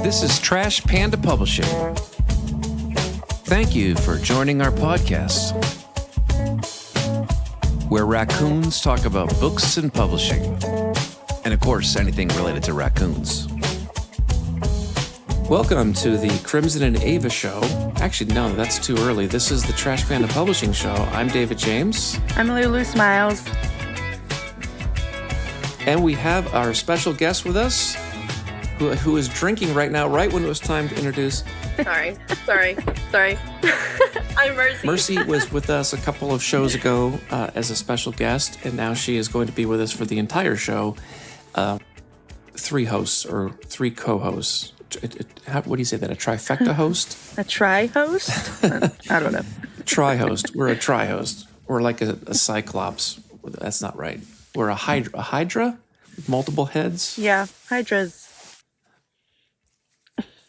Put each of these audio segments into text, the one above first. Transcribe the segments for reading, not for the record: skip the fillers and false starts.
This is Trash Panda Publishing. Thank you for joining our podcast, where raccoons talk about books and publishing, and of course, anything related to raccoons. Welcome to the Crimson and Ava Show. Actually, no, that's too early. This is the Trash Panda Publishing Show. I'm David James. I'm Lulu Smyles. And we have our special guest with us, who is drinking right now, right when it was time to introduce. Sorry. I'm Mercy. Mercy was with us a couple of shows ago as a special guest, and now she is going to be with us for the entire show. Three hosts or three co-hosts. What do you say that? A trifecta host? A tri-host? I don't know. Tri-host. We're a tri-host. We're like a cyclops. That's not right. We're a hydra. A hydra with multiple heads? Yeah, hydras.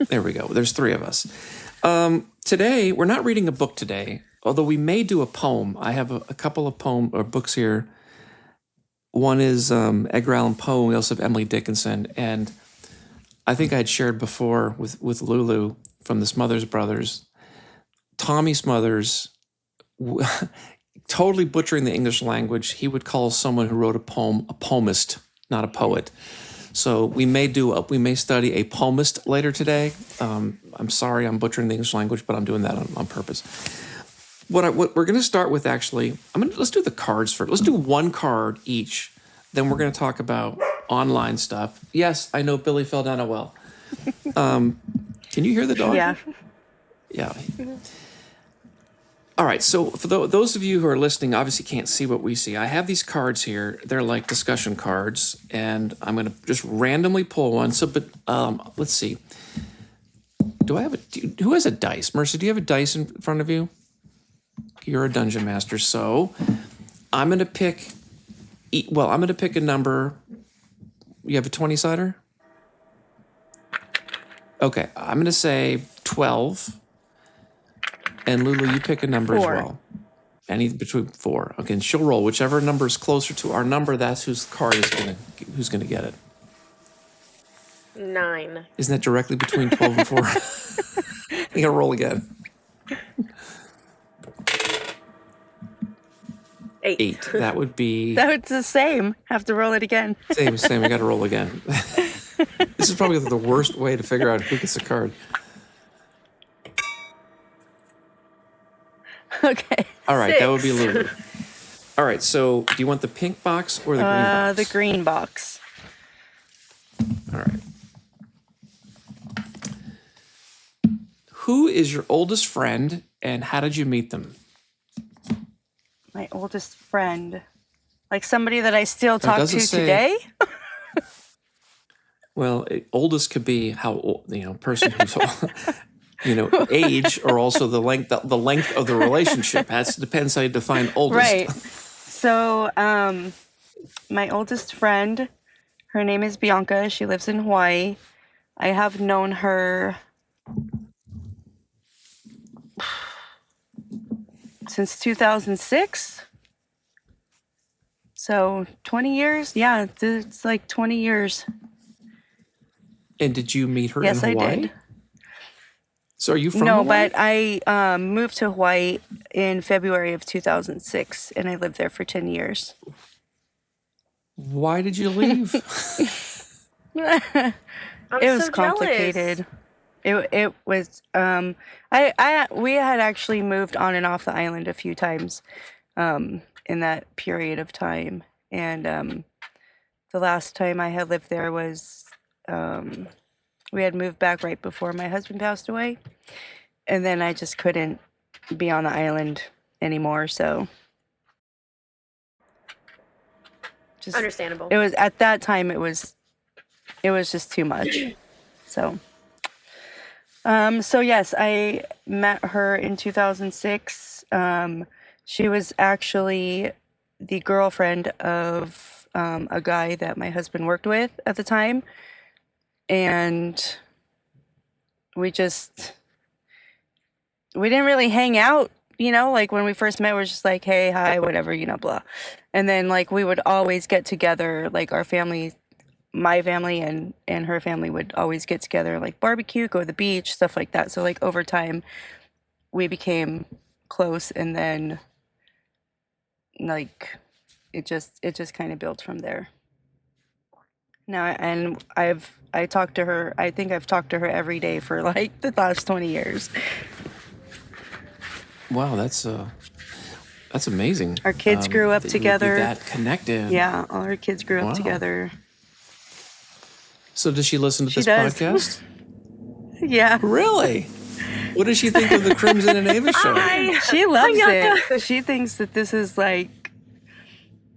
There we go. There's three of us. Today, we're not reading a book today, although we may do a poem. I have a couple of books here. One is Edgar Allan Poe. We also have Emily Dickinson. And I think I had shared before with Lulu from the Smothers Brothers. Tommy Smothers, totally butchering the English language, he would call someone who wrote a poem a poemist, not a poet. So we may study a poemist later today. I'm sorry, I'm butchering the English language, but I'm doing that on purpose. What we're going to start with, actually, let's do the cards first. Let's do one card each. Then we're going to talk about online stuff. Yes, I know Billy fell down a well. Can you hear the dog? Yeah. Yeah. All right, so for those of you who are listening, obviously can't see what we see. I have these cards here. They're like discussion cards, and I'm going to just randomly pull one. Let's see. Who has a dice? Mercy, do you have a dice in front of you? You're a dungeon master, so I'm going to pick. Well, I'm going to pick a number. You have a 20-sider? Okay, I'm going to say 12. And Lulu, you pick a number 4. as well. Any between 4. Okay, and she'll roll. Whichever number is closer to our number, that's whose card is who's gonna get it. 9. Isn't that directly between 12 and 4? You gotta roll again. 8. That would be... That's the same. Have to roll it again. Same. I gotta roll again. This is probably the worst way to figure out who gets a card. Okay. All right, 6. that would be Lulu. All right, so do you want the pink box or the green box? The green box. All right. Who is your oldest friend, and how did you meet them? My oldest friend. Like somebody that I still talk to say- today? Well, oldest could be how old, person who's age, or also the length of the relationship. Depends how you define oldest. Right. So, my oldest friend, her name is Bianca. She lives in Hawaii. I have known her since 2006. So 20 years? Yeah, it's like 20 years. And did you meet her Yes, in Hawaii? I did. So are you from No, Hawaii? but I moved to Hawaii in February of 2006, and I lived there for 10 years. Why did you leave? It was so complicated. It was we had actually moved on and off the island a few times in that period of time, and the last time I had lived there was we had moved back right before my husband passed away, and then I just couldn't be on the island anymore, so just Understandable. it was at that time it was just too much. So yes, I met her in 2006. She was actually the girlfriend of a guy that my husband worked with at the time. And we didn't really hang out, like when we first met, we were just like, hey, hi, whatever, blah. And then like we would always get together, like our family my family and her family would always get together, like barbecue, go to the beach, stuff like that. So like over time, we became close, and then like it just kind of built from there. Now, and I talked to her. I think I've talked to her every day for like the last 20 years. Wow, that's amazing. Our kids grew up that you would be together. that connected. Yeah, all our kids grew up Wow. together. So does she listen to She this does. podcast? Yeah, Really? What does she think of the Crimson and Ava show? she loves it. So she thinks that this is like,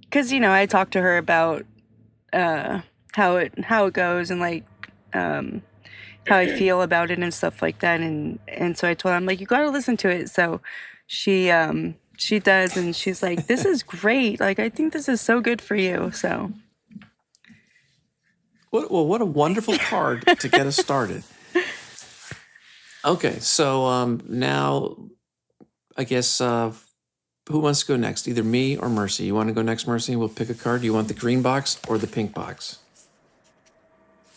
because I talked to her about how it goes, and like how I feel about it and stuff like that, and so I told her, I'm like, you got to listen to it. So she does, and she's like, this is great. Like, I think this is so good for you. So What a wonderful card to get us started. Okay, so now I guess who wants to go next? Either me or Mercy. You want to go next, Mercy? We'll pick a card. Do you want the green box or the pink box?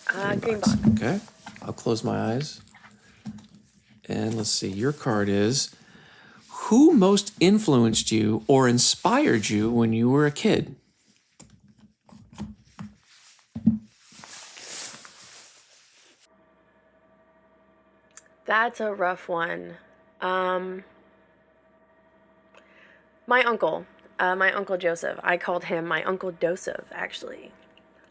Green box. Okay, I'll close my eyes. And let's see, your card is, who most influenced you or inspired you when you were a kid? That's a rough one. My uncle Joseph. I called him my Uncle Joseph, actually.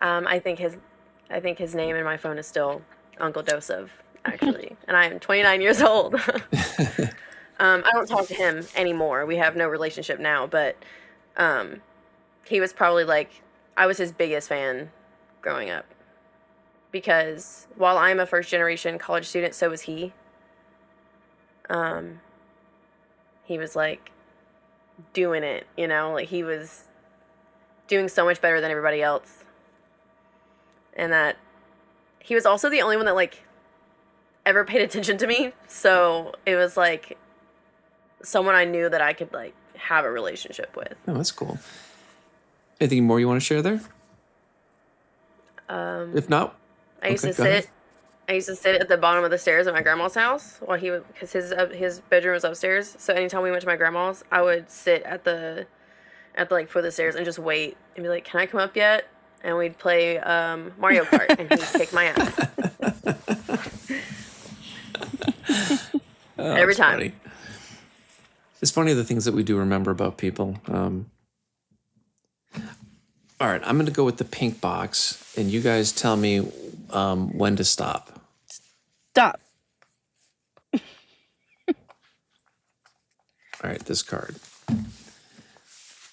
I think his name in my phone is still Uncle Joseph, actually, and I am 29 years old. I don't talk to him anymore. We have no relationship now, but he was probably like, I was his biggest fan growing up, because while I'm a first generation college student, so was he. He was like doing it, like he was doing so much better than everybody else. And that he was also the only one that like ever paid attention to me. So it was like someone I knew that I could like have a relationship with. Oh, that's cool. Anything more you want to share there? If not, I used okay, to go ahead. sit. I used to sit at the bottom of the stairs at my grandma's house while because his bedroom was upstairs. So anytime we went to my grandma's, I would sit at the like foot of the stairs and just wait and be like, "Can I come up yet?" And we'd play Mario Kart, and he'd kick my ass every That's time. funny. It's funny the things that we do remember about people. All right, I'm going to go with the pink box, and you guys tell me when to stop. stop. All right, this card.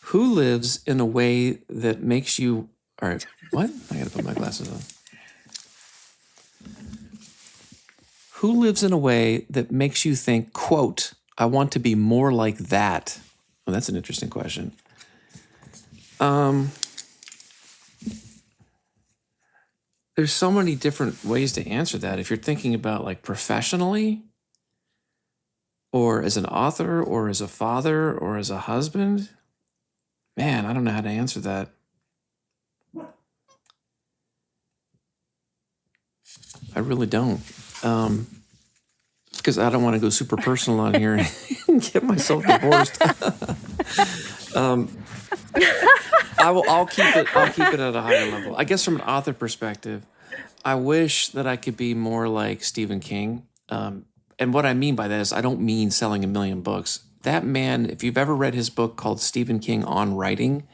Who lives in a way that makes you... All right, what? I got to put my glasses on. Who lives in a way that makes you think, quote, I want to be more like that? Well, that's an interesting question. There's so many different ways to answer that. If you're thinking about like professionally, or as an author, or as a father, or as a husband, man, I don't know how to answer that. I really don't. Because I don't want to go super personal on here and get myself divorced. I'll keep it at a higher level. I guess from an author perspective, I wish that I could be more like Stephen King. And what I mean by that is I don't mean selling 1 million books. That man, if you've ever read his book called Stephen King on Writing,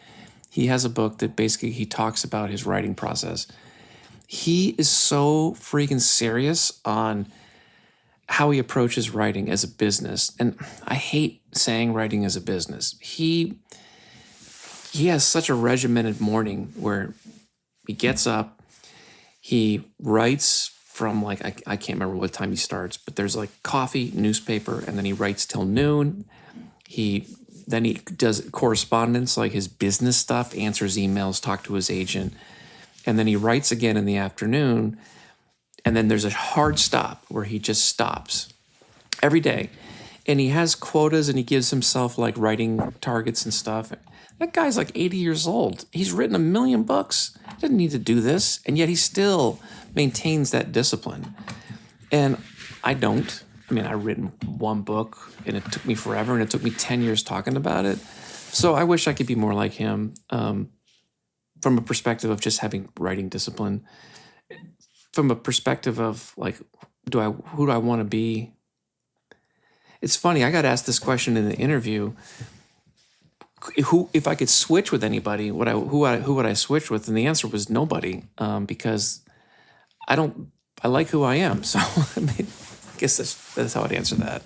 he has a book that basically he talks about his writing process. He is so freaking serious on how he approaches writing as a business. And I hate saying writing as a business. He has such a regimented morning where he gets up, he writes from like, I can't remember what time he starts, but there's like coffee, newspaper, and then he writes till noon. Then he does correspondence, like his business stuff, answers emails, talk to his agent. And then he writes again in the afternoon. And then there's a hard stop where he just stops every day. and he has quotas and he gives himself like writing targets and stuff. That guy's like 80 years old. He's written 1 million books. He doesn't need to do this, and yet he still maintains that discipline. And I don't. I mean, I've written one book, and it took me forever, and it took me 10 years talking about it. So I wish I could be more like him, from a perspective of just having writing discipline. From a perspective of like, who do I want to be? It's funny. I got asked this question in the interview. If I could switch with anybody, who would I switch with? And the answer was nobody, because I like who I am. So I mean, I guess that's how I'd answer that.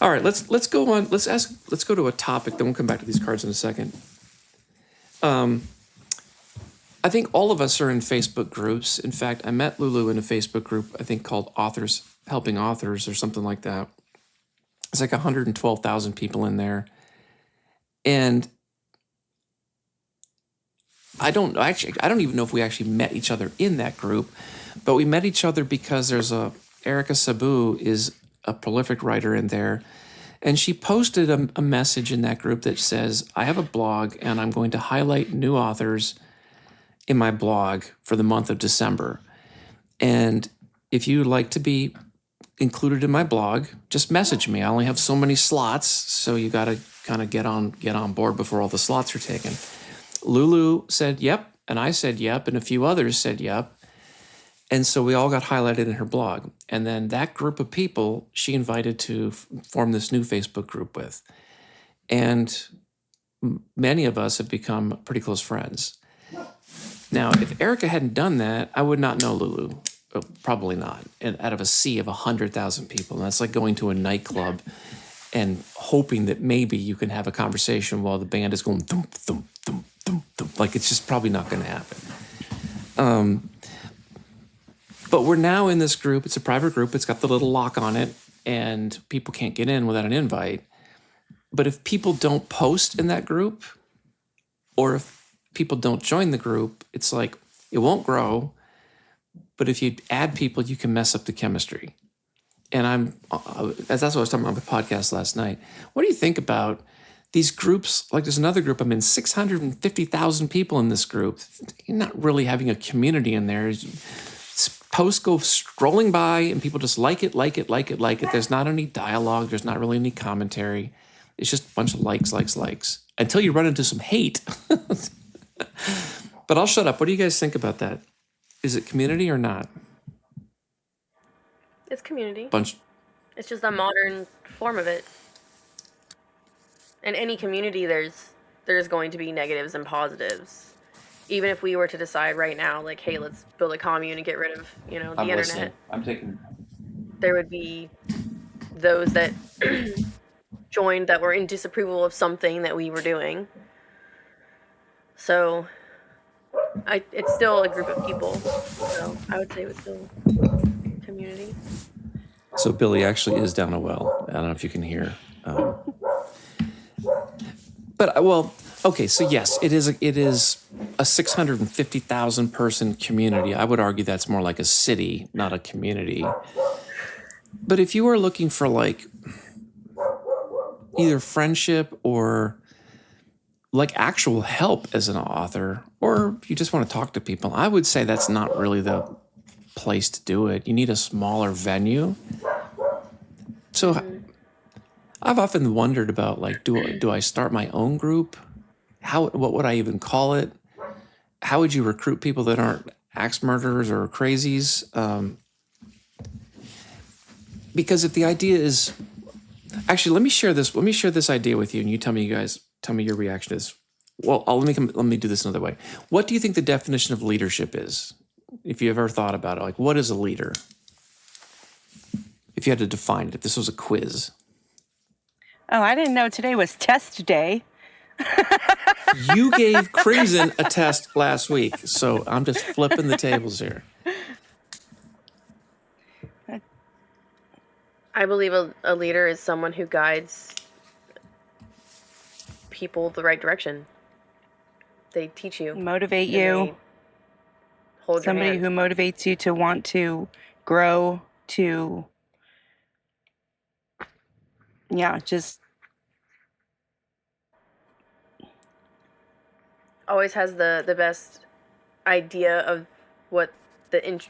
All right, let's go on. Let's go to a topic. Then we'll come back to these cards in a second. I think all of us are in Facebook groups. In fact, I met Lulu in a Facebook group, I think called Authors Helping Authors or something like that. It's like 112,000 people in there. And I don't even know if we actually met each other in that group, but we met each other because there's Erica Sabu is a prolific writer in there. And she posted a message in that group that says, I have a blog and I'm going to highlight new authors in my blog for the month of December. And if you'd like to be included in my blog, just message me. I only have so many slots, so you got to kind of get on board before all the slots are taken. Lulu said yep, and I said yep, and a few others said yep. And so we all got highlighted in her blog. And then that group of people she invited to form this new Facebook group with. And many of us have become pretty close friends. Now, if Erica hadn't done that, I would not know Lulu. Probably not. And out of a sea of 100,000 people, and that's like going to a nightclub and hoping that maybe you can have a conversation while the band is going thump, thump, thump, thump, thump. Like it's just probably not going to happen. But we're now in this group. It's a private group. It's got the little lock on it, and people can't get in without an invite. But if people don't post in that group, or if people don't join the group, it's like it won't grow. But if you add people, you can mess up the chemistry. And that's what I was talking about on my podcast last night. What do you think about these groups? Like there's another group, I'm in 650,000 people in this group. You're not really having a community in there. Posts go scrolling by and people just like it. There's not any dialogue. There's not really any commentary. It's just a bunch of likes. Until you run into some hate. But I'll shut up. What do you guys think about that? Is it community or not? It's community. Bunch. It's just a modern form of it. In any community, there's going to be negatives and positives. Even if we were to decide right now, like, hey, let's build a commune and get rid of, the internet. Listening. I'm taking. There would be those that joined that were in disapproval of something that we were doing. So, it's still a group of people. So I would say it was still community. So Billy actually is down a well. I don't know if you can hear. Okay. So yes, it is a 650,000 person community. I would argue that's more like a city, not a community. But if you are looking for like either friendship or like actual help as an author, or you just want to talk to people, I would say that's not really the place to do it. You need a smaller venue. So I've often wondered about like, do I start my own group? What would I even call it? How would you recruit people that aren't axe murderers or crazies? Because if the idea is, actually, let me share this idea with you, and you tell me your reaction is. Well, let me do this another way. What do you think the definition of leadership is? If you ever thought about it, like what is a leader? If you had to define it, if this was a quiz. Oh, I didn't know today was test day. You gave Crimson a test last week, so I'm just flipping the tables here. I believe a leader is someone who guides people the right direction. They teach you. Motivate you. Hold Somebody your hand. who motivates you to want to grow, to yeah, just Always has the best idea of what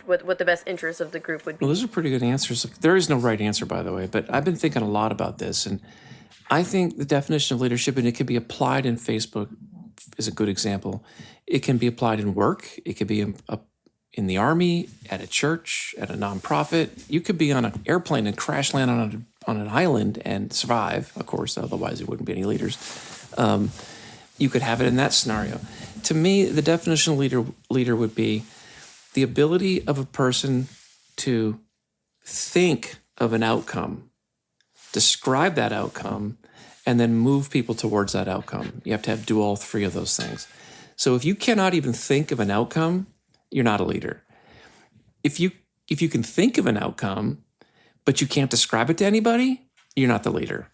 what the best interest of the group would be. Well, those are pretty good answers. There is no right answer, by the way, but I've been thinking a lot about this, and I think the definition of leadership, and it can be applied in Facebook, is a good example. It can be applied in work. It could be in the army, at a church, at a nonprofit. You could be on an airplane and crash land on an island and survive, of course, otherwise there wouldn't be any leaders. You could have it in that scenario. To me, the definition of leader would be the ability of a person to think of an outcome, describe that outcome, and then move people towards that outcome. You have to do all three of those things. So if you cannot even think of an outcome, you're not a leader. If you can think of an outcome, but you can't describe it to anybody, you're not the leader.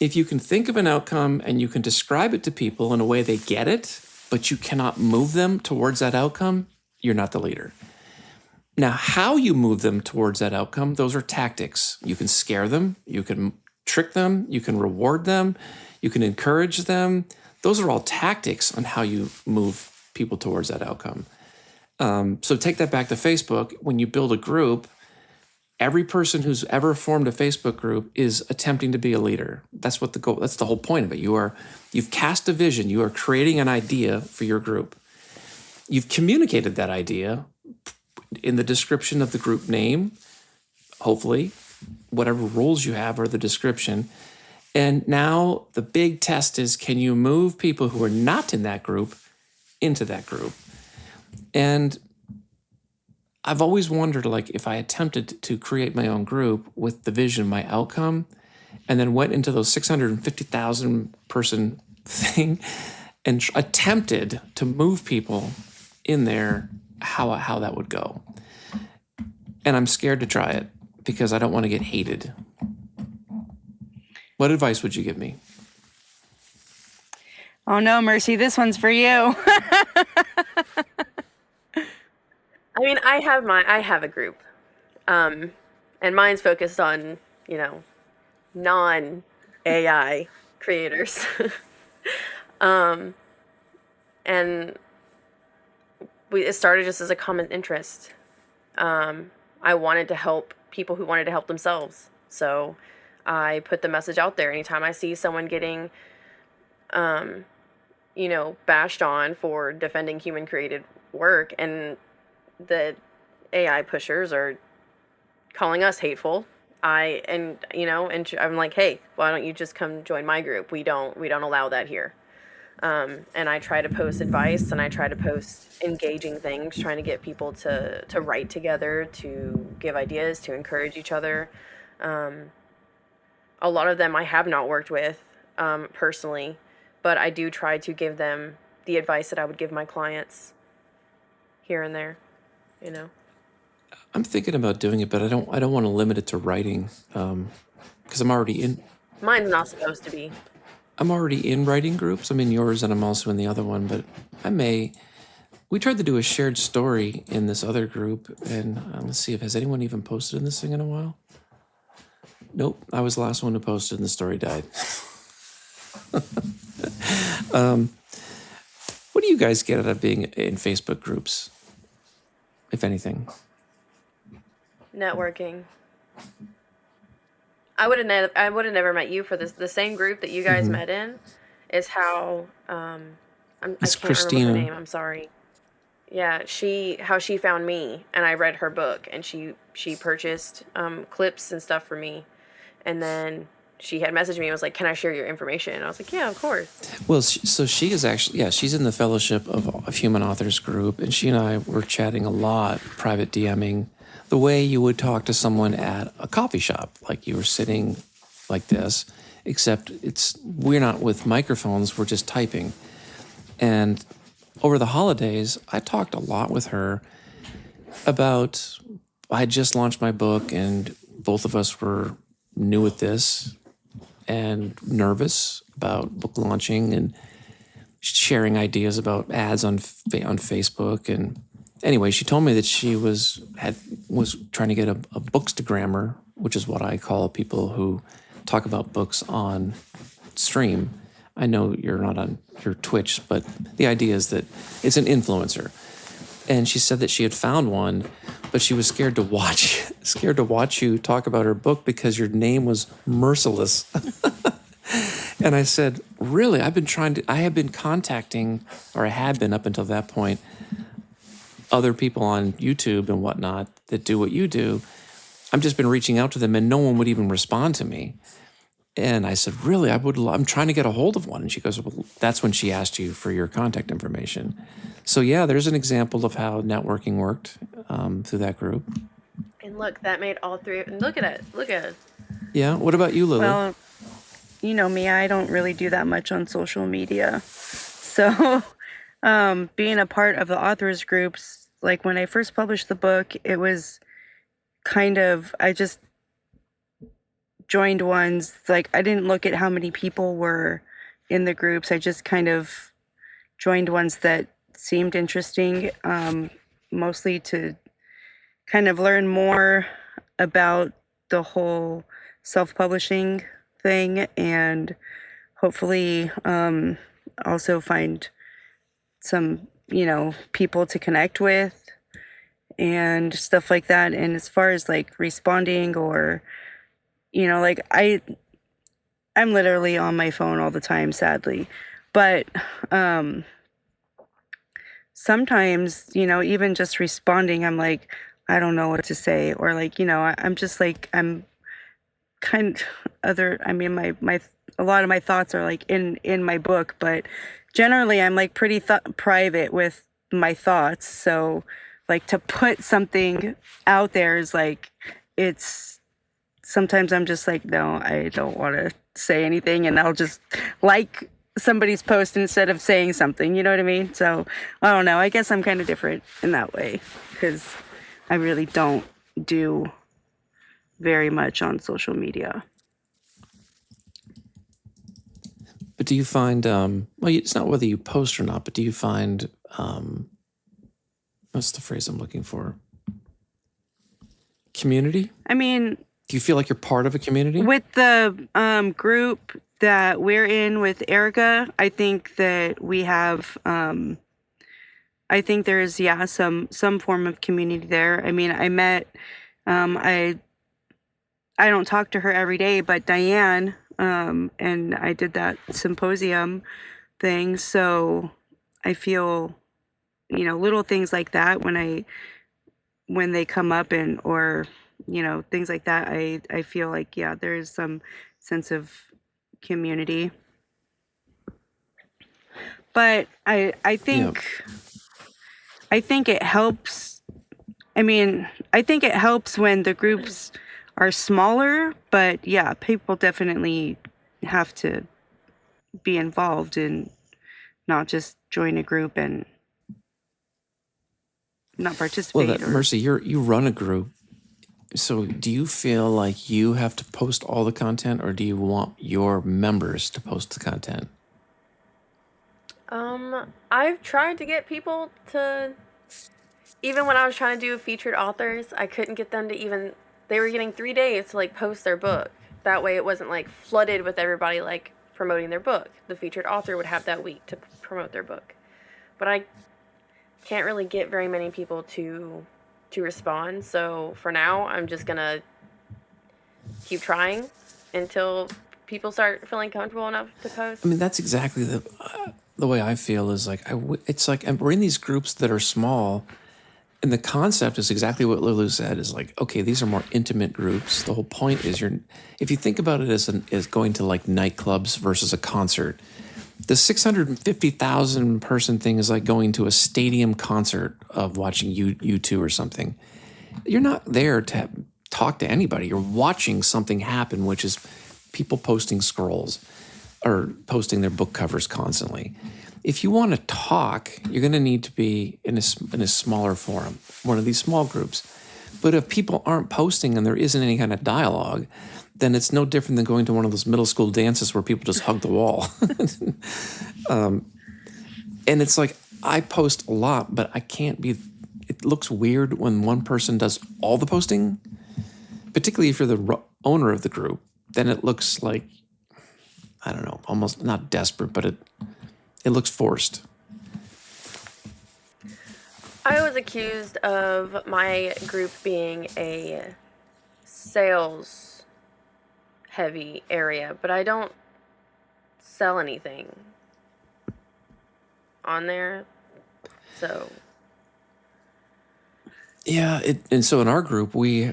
If you can think of an outcome and you can describe it to people in a way they get it, but you cannot move them towards that outcome, you're not the leader. Now, how you move them towards that outcome, those are tactics. You can scare them, you can trick them, you can reward them, you can encourage them. Those are all tactics on how you move people towards that outcome. So take that back to Facebook. When you build a group, every person who's ever formed a Facebook group is attempting to be a leader. That's what the goal. That's the whole point of it. You've cast a vision. You are creating an idea for your group. You've communicated that idea in the description of the group name, hopefully, whatever rules you have are the description. And now the big test is, can you move people who are not in that group into that group? And I've always wondered, like, if I attempted to create my own group with the vision, my outcome, and then went into those 650,000 person thing and attempted to move people in there, how that would go. And I'm scared to try it because I don't want to get hated. What advice would you give me? oh no, Mercy, this one's for you. I mean, I have a group, and mine's focused on, non-AI creators, and it started just as a common interest. I wanted to help people who wanted to help themselves, so I put the message out there. Anytime I see someone getting, bashed on for defending human-created work, and the AI pushers are calling us hateful, I'm like, hey, why don't you just come join my group? We don't allow that here. And I try to post advice, and I try to post engaging things, trying to get people to write together, to give ideas, to encourage each other. A lot of them I have not worked with personally, but I do try to give them the advice that I would give my clients here and there. I'm thinking about doing it, but I don't want to limit it to writing because I'm already in. Mine's not supposed to be. I'm already in writing groups. I'm in yours, and I'm also in the other one. But we tried to do a shared story in this other group, and let's see, has anyone even posted in this thing in a while? Nope, I was the last one who posted, and the story died. What do you guys get out of being in Facebook groups, if anything? Networking. I would have never met you for this. The same group that you guys met in is how I can't Christina. remember her name. I'm sorry. Yeah, how she found me, and I read her book, and she purchased clips and stuff for me, and then she had messaged me and was like, "Can I share your information?" And I was like, "Yeah, of course." Well, so she is actually, she's in the Fellowship of Human Authors group, and she and I were chatting a lot, private DMing, the way you would talk to someone at a coffee shop, like you were sitting like this, except we're not with microphones, we're just typing. And over the holidays, I talked a lot with her about, I had just launched my book, and both of us were new at this and nervous about book launching and sharing ideas about ads on Facebook. And anyway, she told me that she was trying to get a bookstagrammer, which is what I call people who talk about books on stream. I know you're not on your Twitch, but the idea is that it's an influencer. And she said that she had found one, but she was scared to watch you talk about her book because your name was Merciless. And I said, really? I have been contacting, or I had been up until that point, other people on YouTube and whatnot that do what you do. I've just been reaching out to them and no one would even respond to me. And I said, really, I'm trying to get a hold of one. And she goes, well, that's when she asked you for your contact information. So yeah, there's an example of how networking worked through that group. And look, that made all three. And look at it. Look at it. Yeah. What about you, Lulu? Well, you know me, I don't really do that much on social media. So being a part of the authors groups, like when I first published the book, it was kind of, I just joined ones, like I didn't look at how many people were in the groups. I just kind of joined ones that seemed interesting, mostly to kind of learn more about the whole self-publishing thing, and hopefully also find some, people to connect with and stuff like that. And as far as like responding or, like I'm literally on my phone all the time, sadly. But sometimes, even just responding, I'm like, I don't know what to say. Or like, I'm just like, I'm kind of my a lot of my thoughts are like in my book, but generally I'm like pretty private with my thoughts. So like to put something out there is like, it's sometimes I'm just like, no, I don't want to say anything, and I'll just like somebody's post instead of saying something, you know what I mean? So I don't know, I guess I'm kind of different in that way because I really don't do very much on social media. But do you find, well, it's not whether you post or not, but do you find, what's the phrase I'm looking for? Community? I mean, do you feel like you're part of a community? With the group that we're in with Erica, I think that we have, I think there's, some form of community there. I mean, I met, I don't talk to her every day, but Diane, and I did that symposium thing. So I feel, little things like that when they come up or, things like that, I feel like, yeah, there is some sense of community. But I think, I think it helps. I mean, I think it helps when the groups are smaller, but yeah, people definitely have to be involved and not just join a group and not participate. Well, Mercy, you run a group. So do you feel like you have to post all the content, or do you want your members to post the content? I've tried to get people to, even when I was trying to do featured authors, I couldn't get them to they were getting 3 days to like post their book. That way it wasn't like flooded with everybody like promoting their book. The featured author would have that week to promote their book. But I can't really get very many people to respond. So for now, I'm just gonna keep trying until people start feeling comfortable enough to post. I mean, that's exactly the way I feel. Is like it's like we're in these groups that are small, and the concept is exactly what Lulu said. Is like, okay, these are more intimate groups. The whole point is if you think about it as going to like nightclubs versus a concert. The 650,000 person thing is like going to a stadium concert of watching U2 or something. You're not there to talk to anybody. You're watching something happen, which is people posting scrolls or posting their book covers constantly. If you want to talk, you're going to need to be in a smaller forum, one of these small groups. But if people aren't posting and there isn't any kind of dialogue, then it's no different than going to one of those middle school dances where people just hug the wall. And it's like, I post a lot, but I can't be, it looks weird when one person does all the posting, particularly if you're the owner of the group. then it looks like, I don't know, almost not desperate, but it looks forced. I was accused of my group being a sales heavy area, but I don't sell anything on there. So Yeah, and so in our group, we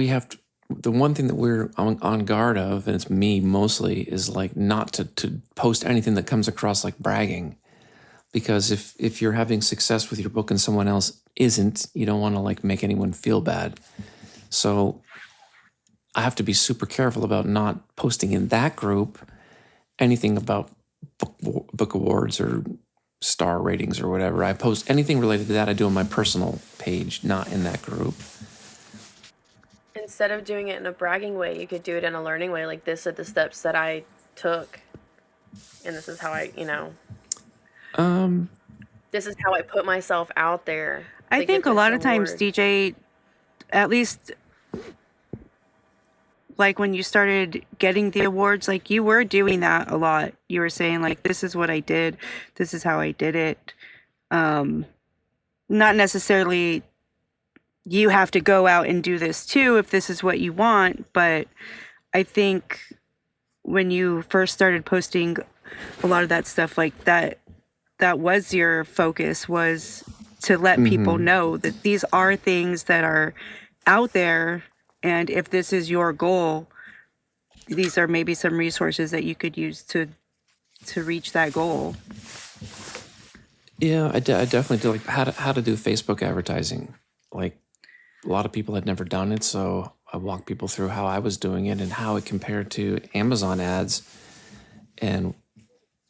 have to, the one thing that we're on guard of, and it's me mostly, is like not to post anything that comes across like bragging. Because if you're having success with your book and someone else isn't, you don't want to like make anyone feel bad. So I have to be super careful about not posting in that group anything about book awards or star ratings or whatever. I post anything related to that I do on my personal page, not in that group. instead of doing it in a bragging way, you could do it in a learning way. Like, this are the steps that I took, and this is how I, this is how I put myself out there. I think a lot of times, DJ, at least like when you started getting the awards, like you were doing that a lot. You were saying like, this is what I did. This is how I did it. Not necessarily you have to go out and do this too if this is what you want. But I think when you first started posting a lot of that stuff like that, that was your focus, was to let people know that these are things that are out there. And if this is your goal, these are maybe some resources that you could use to reach that goal. Yeah, I definitely do, like how to do Facebook advertising. Like a lot of people had never done it, so I walked people through how I was doing it and how it compared to Amazon ads and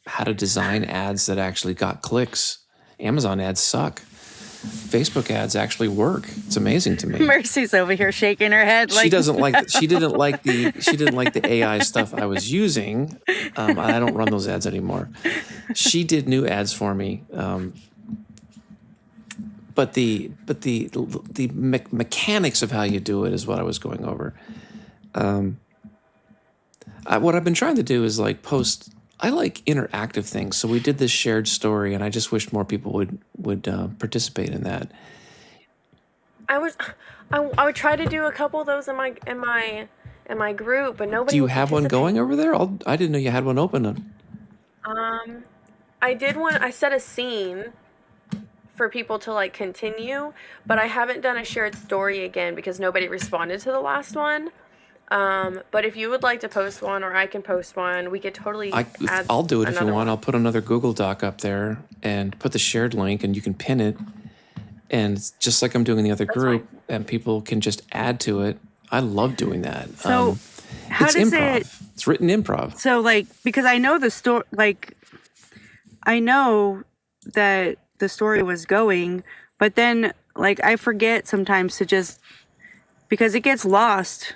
how to design ads that actually got clicks. Amazon ads suck. Facebook ads actually work. It's amazing to me. Mercy's over here shaking her head. Like she didn't like the AI stuff I was using. I don't run those ads anymore. She did new ads for me. But the mechanics of how you do it is what I was going over. What I've been trying to do is like post. I like interactive things, so we did this shared story, and I just wish more people would participate in that. I would try to do a couple of those in my group, but nobody. Do you would have one participate. going over there? I didn't know you had one open. I did one. I set a scene for people to like continue, but I haven't done a shared story again because nobody responded to the last one. But if you would like to post one, or I can post one, we could totally add. I'll do it if you want. one. I'll put another Google Doc up there and put the shared link, and you can pin it. And just like I'm doing in the other group, and people can just add to it. I love doing that. So, how it's does improv. it? It's written improv. So, like, because I know the story, like, I know that the story was going, but then, like, I forget sometimes to just, because it gets lost,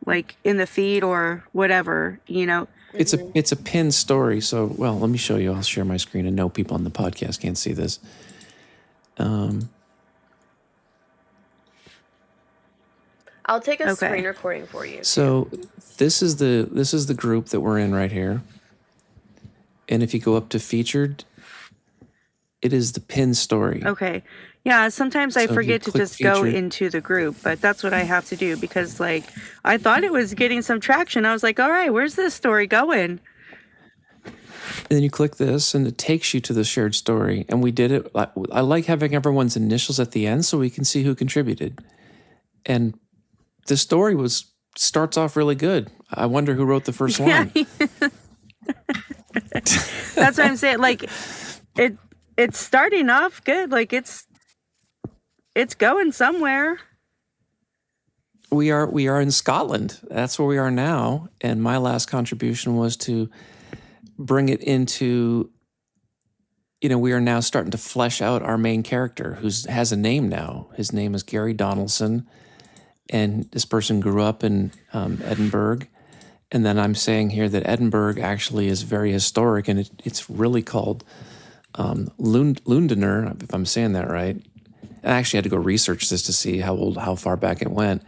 like, in the feed or whatever, you know. It's a pinned story. So, well, let me show you. I'll share my screen, and no people on the podcast can't see this. I'll take a screen recording for you. So this is the group that we're in right here. And if you go up to featured, it is the pinned story. Okay. Yeah, sometimes I forget to just go featured into the group, but that's what I have to do because, like, I thought it was getting some traction. I was like, all right, where's this story going? And then you click this, and it takes you to the shared story. And we did it. I like having everyone's initials at the end so we can see who contributed. And the story starts off really good. I wonder who wrote the first line. That's what I'm saying. Like, it's starting off good. Like, it's going somewhere. We are in Scotland. That's where we are now. And my last contribution was to bring it into, we are now starting to flesh out our main character who has a name now. His name is Gary Donaldson. And this person grew up in Edinburgh. And then I'm saying here that Edinburgh actually is very historic, and it's really called Lundener, if I'm saying that right. I actually had to go research this to see how far back it went.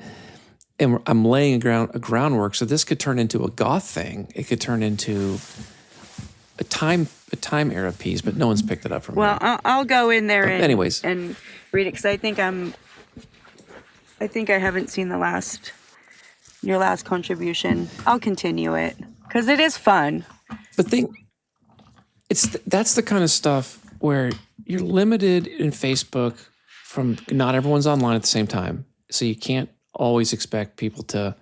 and I'm laying a groundwork. So this could turn into a goth thing. It could turn into a time era piece, but no one's picked it up from Well, me. I'll go in there But anyways. and read it because I think I haven't seen your last contribution. I'll continue it because it is fun. But that's the kind of stuff where you're limited in Facebook from not everyone's online at the same time, so you can't always expect people to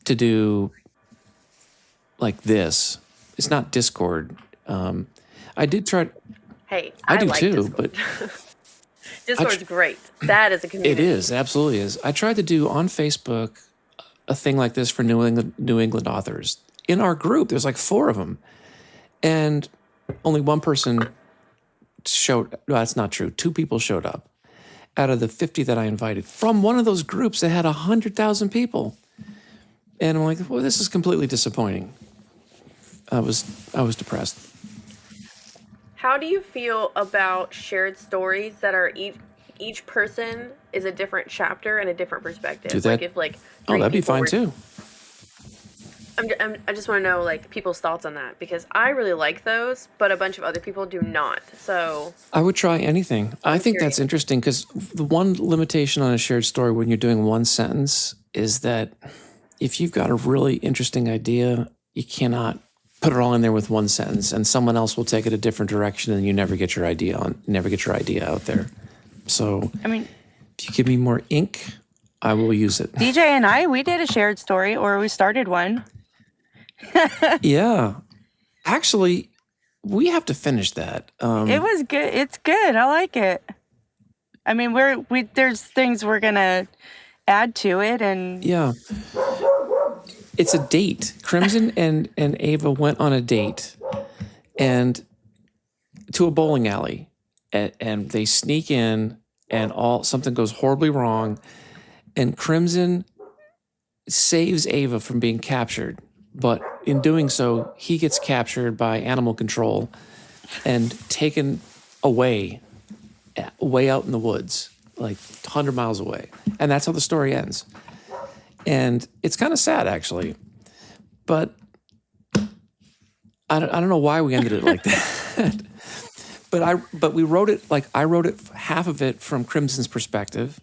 do like this. It's not Discord. I did try. Hey, I do like too, Discord. but Discord's great. That is a community. it is, absolutely is. I tried to do on Facebook a thing like this for New England authors. In our group, there's like 4 of them, and only one person showed. No, that's not true. 2 people showed up out of the 50 that I invited from one of those groups that had 100,000 people, and I'm like, well, this is completely disappointing. I was depressed. How do you feel about shared stories that are each person is a different chapter and a different perspective? Do that? Like if like That'd be fine too. I just want to know like people's thoughts on that because I really like those, but a bunch of other people do not. So I would try anything. I think curious. that's interesting because the one limitation on a shared story when you're doing one sentence is that if you've got a really interesting idea, you cannot put it all in there with one sentence, and someone else will take it a different direction, and you never get your idea out there. So, I mean, if you give me more ink, I will use it. DJ we did a shared story, or we started one. Yeah, actually, we have to finish that. It was good. It's good. I like it. I mean, there's things we're gonna add to it, and yeah. It's a date. Crimson and Ava went on a date and to a bowling alley, and they sneak in, and something goes horribly wrong, and Crimson saves Ava from being captured, but in doing so, he gets captured by animal control and taken away, way out in the woods, like 100 miles away, and that's how the story ends. And it's kind of sad, actually. But I don't know why we ended it like that. But we wrote it, like I wrote it, half of it from Crimson's perspective,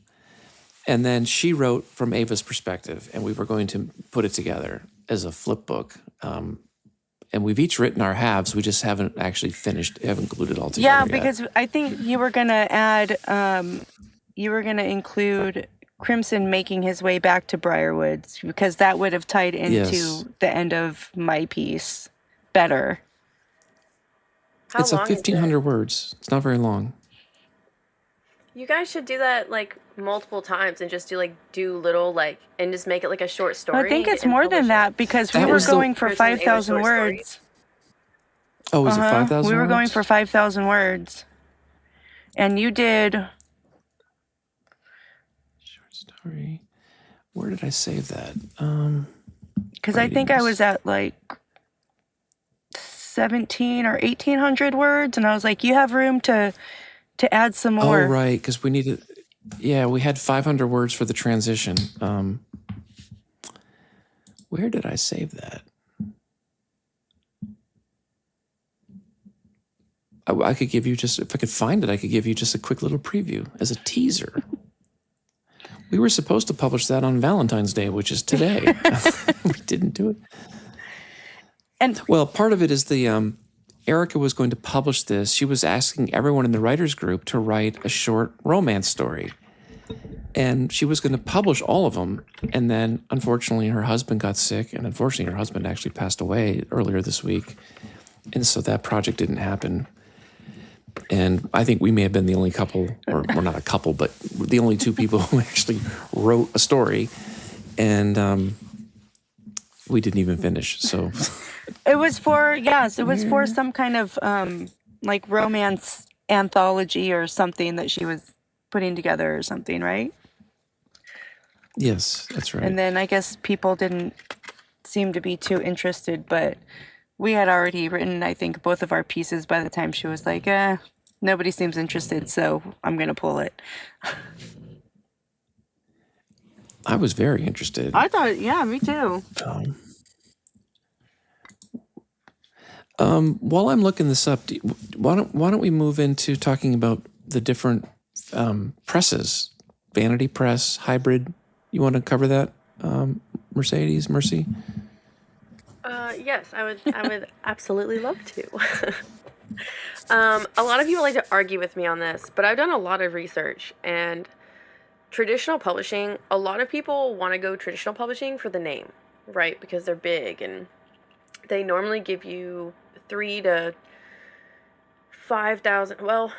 and then she wrote from Ava's perspective, and we were going to put it together as a flip book. And we've each written our halves. We just haven't actually haven't glued it all together yeah, yet. because I think you were gonna include Crimson making his way back to Briarwoods because that would have tied into Yes. the end of my piece better. how It's a long is it? 1,500 words. It's not very long. You guys should do that like multiple times and just do little and just make it like a short story. I think it's and more publish than it. that because we That were was the- going for Crimson and Ava 5,000 short stories. words. Oh, was it 5,000 We were going words? for 5,000 words. And you did. Short story. Where did I save that? Because I think I was at like 17 or 1,800 words. And I was like, you have room to add some more. Oh, right, because we needed. Yeah, we had 500 words for the transition. Where did I save that? I could give you just, if I could find it, I could give you just a quick little preview as a teaser. We were supposed to publish that on Valentine's Day, which is today. We didn't do it. And Well, part of it is Erica was going to publish this. She was asking everyone in the writers group to write a short romance story. And she was going to publish all of them. And then, unfortunately, her husband got sick. And unfortunately, her husband actually passed away earlier this week. And so that project didn't happen. And I think we may have been the only couple, or not a couple, but the only 2 people who actually wrote a story. And we didn't even finish. So it was for some kind of like romance anthology or something that she was putting together or something, right? yes, that's right. And then I guess people didn't seem to be too interested, but we had already written, I think, both of our pieces by the time she was like, nobody seems interested, so I'm going to pull it. I was very interested. I thought, yeah, me too. While I'm looking this up, why don't we move into talking about the different presses? Vanity press, hybrid. You want to cover that, Mercy? Yes, I would absolutely love to. A lot of people like to argue with me on this, but I've done a lot of research, and traditional publishing, a lot of people want to go traditional publishing for the name, right? Because they're big, and they normally give you $3,000 to $5,000. Well,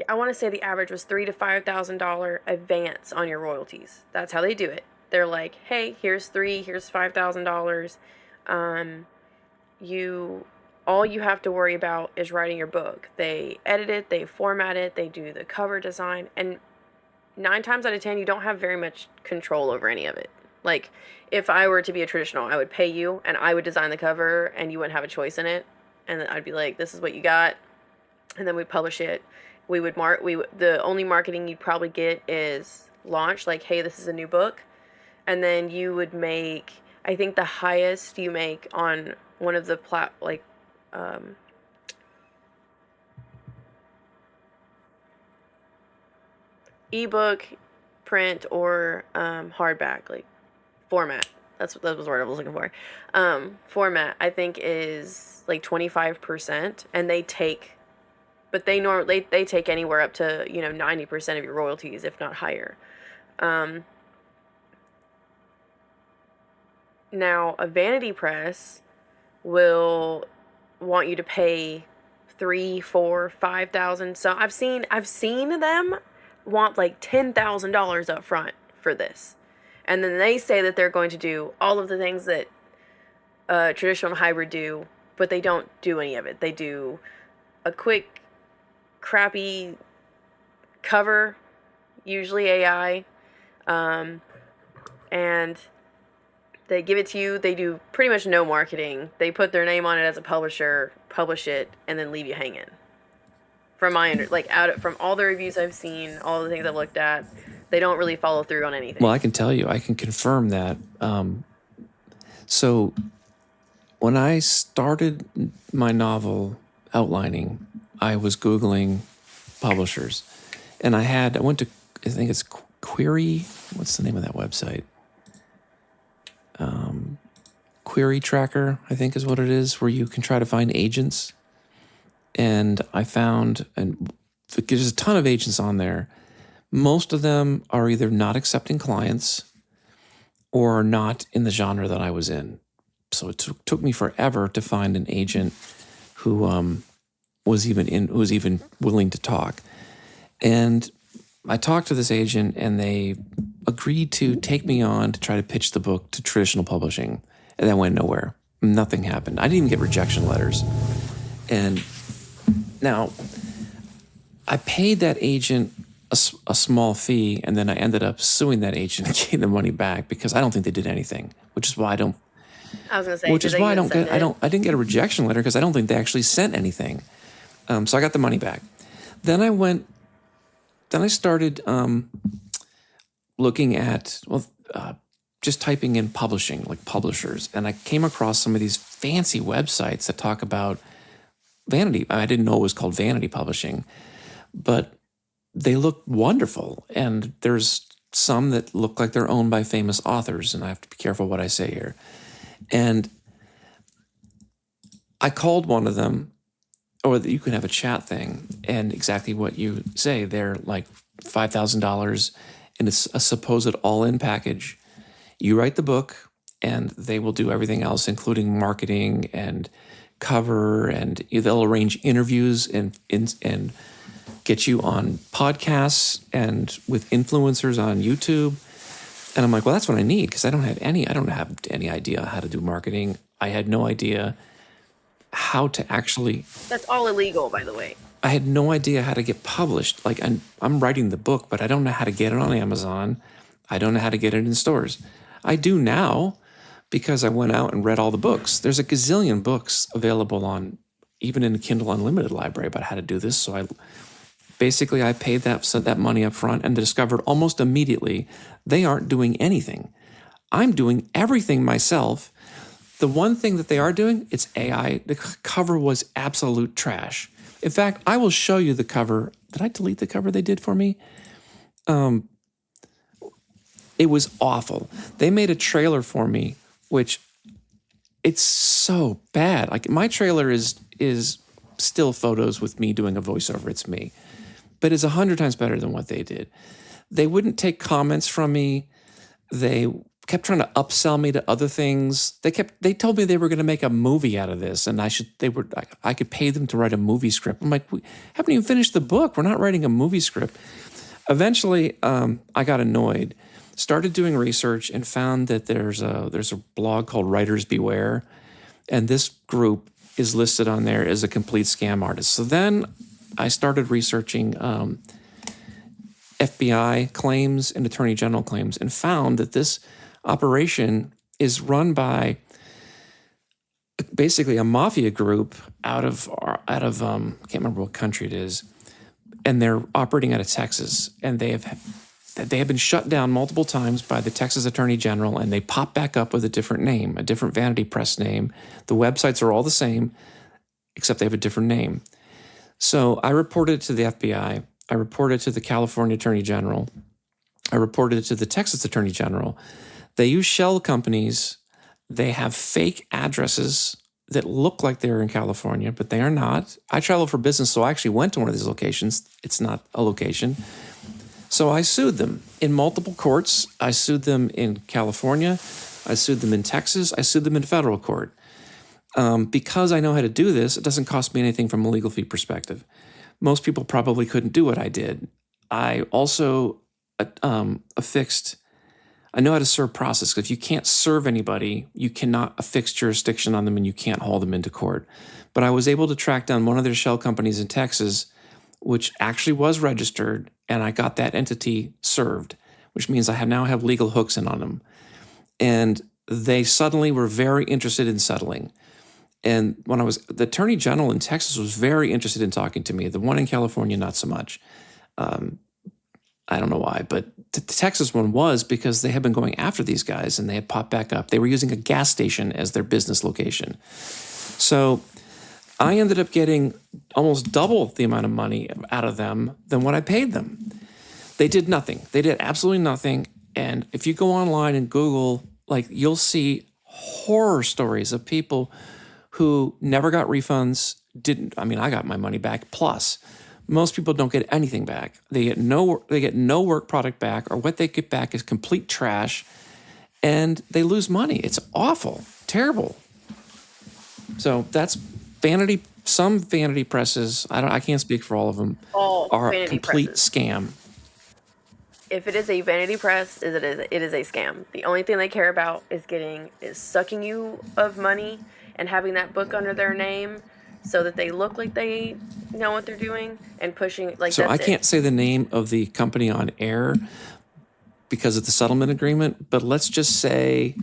I want to say the average was $3,000 to $5,000 advance on your royalties. That's how they do it. They're like, hey, here's $5,000. All you have to worry about is writing your book. They edit it, they format it, they do the cover design, and 9 times out of 10, you don't have very much control over any of it. Like, if I were to be a traditional, I would pay you, and I would design the cover, and you wouldn't have a choice in it. And then I'd be like, this is what you got, and then we'd publish it. The only marketing you'd probably get is launch, like, hey, this is a new book, and then you would make, I think the highest you make on one of the ebook, print, or hardback, like format. That was the word I was looking for. Format, I think, is like 25%, and they take anywhere up to 90% of your royalties, if not higher. Now, a vanity press will want you to pay $3,000, $4,000, $5,000. So I've seen them want like $10,000 up front for this, and then they say that they're going to do all of the things that traditional and hybrid do, but they don't do any of it. They do a quick, crappy cover, usually AI, and they give it to you. They do pretty much no marketing. They put their name on it as a publisher, publish it, and then leave you hanging. From from all the reviews I've seen, all the things I've looked at, they don't really follow through on anything. Well, I can tell you, I can confirm that. So when I started my novel outlining, I was Googling publishers, and I went to, I think it's Query. What's the name of that website? Query Tracker, I think is what it is, where you can try to find agents. And I found, and there's a ton of agents on there. Most of them are either not accepting clients or are not in the genre that I was in. So it took me forever to find an agent who was even willing to talk. And I talked to this agent, and they agreed to take me on to try to pitch the book to traditional publishing. And that went nowhere. Nothing happened. I didn't even get rejection letters. And now, I paid that agent a small fee, and then I ended up suing that agent and getting the money back because I don't think they did anything, which is why I don't. I was gonna say, which is why I didn't get a rejection letter, because I don't think they actually sent anything. So I got the money back. Then I started looking at just typing in publishing, like publishers, and I came across some of these fancy websites that talk about vanity. I didn't know it was called vanity publishing, but they look wonderful. And there's some that look like they're owned by famous authors, and I have to be careful what I say here. And I called one of them, or you can have a chat thing, and exactly what you say, they're like $5,000, and it's a supposed all-in package. You write the book, and they will do everything else, including marketing and cover, and they'll arrange interviews and get you on podcasts and with influencers on YouTube. And I'm like, well, that's what I need, because I don't have any idea how to do marketing. I had no idea how to actually. That's all illegal, by the way. I had no idea how to get published. Like, I'm writing the book, but I don't know how to get it on Amazon. I don't know how to get it in stores. I do now, because I went out and read all the books. There's a gazillion books available on, even in the Kindle Unlimited library, about how to do this. So Basically, I paid that money up front and discovered almost immediately they aren't doing anything. I'm doing everything myself. The one thing that they are doing, it's AI. The cover was absolute trash. In fact, I will show you the cover. Did I delete the cover they did for me? It was awful. They made a trailer for me, which it's so bad. Like my trailer is still photos with me doing a voiceover. It's me, but it's 100 times better than what they did. They wouldn't take comments from me. They kept trying to upsell me to other things. They told me they were going to make a movie out of this, and I could pay them to write a movie script. I'm like, we haven't even finished the book. We're not writing a movie script. Eventually, I got annoyed, started doing research, and found that there's a blog called Writers Beware, and this group is listed on there as a complete scam artist. So then I started researching FBI claims and Attorney General claims, and found that this operation is run by basically a mafia group out of I can't remember what country it is, and they're operating out of Texas, and they have been shut down multiple times by the Texas Attorney General, and they pop back up with a different name, a different Vanity Press name. The websites are all the same, except they have a different name. So I reported it to the FBI. I reported it to the California Attorney General. I reported it to the Texas Attorney General. They use shell companies. They have fake addresses that look like they're in California, but they are not. I travel for business, so I actually went to one of these locations. It's not a location. So I sued them in multiple courts. I sued them in California. I sued them in Texas. I sued them in federal court. Because I know how to do this, it doesn't cost me anything from a legal fee perspective. Most people probably couldn't do what I did. I also affixed, I know how to serve process. If you can't serve anybody, you cannot affix jurisdiction on them and you can't haul them into court. But I was able to track down one of their shell companies in Texas, which actually was registered, and I got that entity served, which means I now have legal hooks in on them. And they suddenly were very interested in settling. And the Attorney General in Texas was very interested in talking to me. The one in California, not so much. I don't know why, but the Texas one was because they had been going after these guys and they had popped back up. They were using a gas station as their business location. So I ended up getting almost double the amount of money out of them than what I paid them. They did nothing. They did absolutely nothing. And if you go online and Google, you'll see horror stories of people who never got refunds, I got my money back, plus most people don't get anything back. They get no work product back, or what they get back is complete trash, and they lose money. It's awful, terrible. So that's some vanity presses, I can't speak for all of them, are a complete scam. If it is a vanity press, it is a scam. The only thing they care about is sucking you of money and having that book under their name so that they look like they know what they're doing and pushing. So I can't say the name of the company on air because of the settlement agreement, but let's just say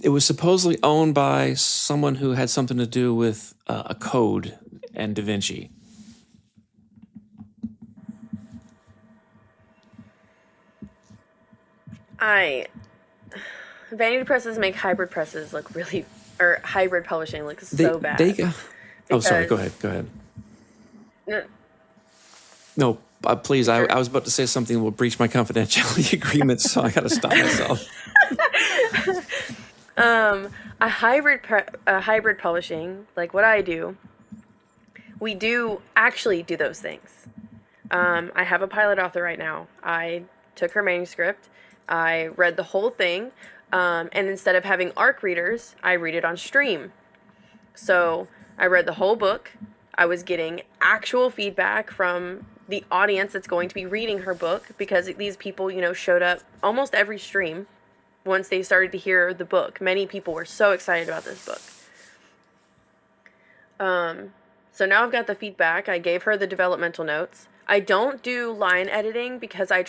it was supposedly owned by someone who had something to do with a code and Da Vinci. Vanity presses make hybrid presses look really, or hybrid publishing look so bad. Sorry, go ahead. No, please, I was about to say something that will breach my confidentiality agreement, so I got to stop myself. A hybrid publishing, like what I do, we do actually do those things. I have a pilot author right now. I took her manuscript. I read the whole thing, and instead of having ARC readers, I read it on stream. So I read the whole book. I was getting actual feedback from the audience that's going to be reading her book, because these people, showed up almost every stream once they started to hear the book. Many people were so excited about this book. So now I've got the feedback. I gave her the developmental notes. I don't do line editing because I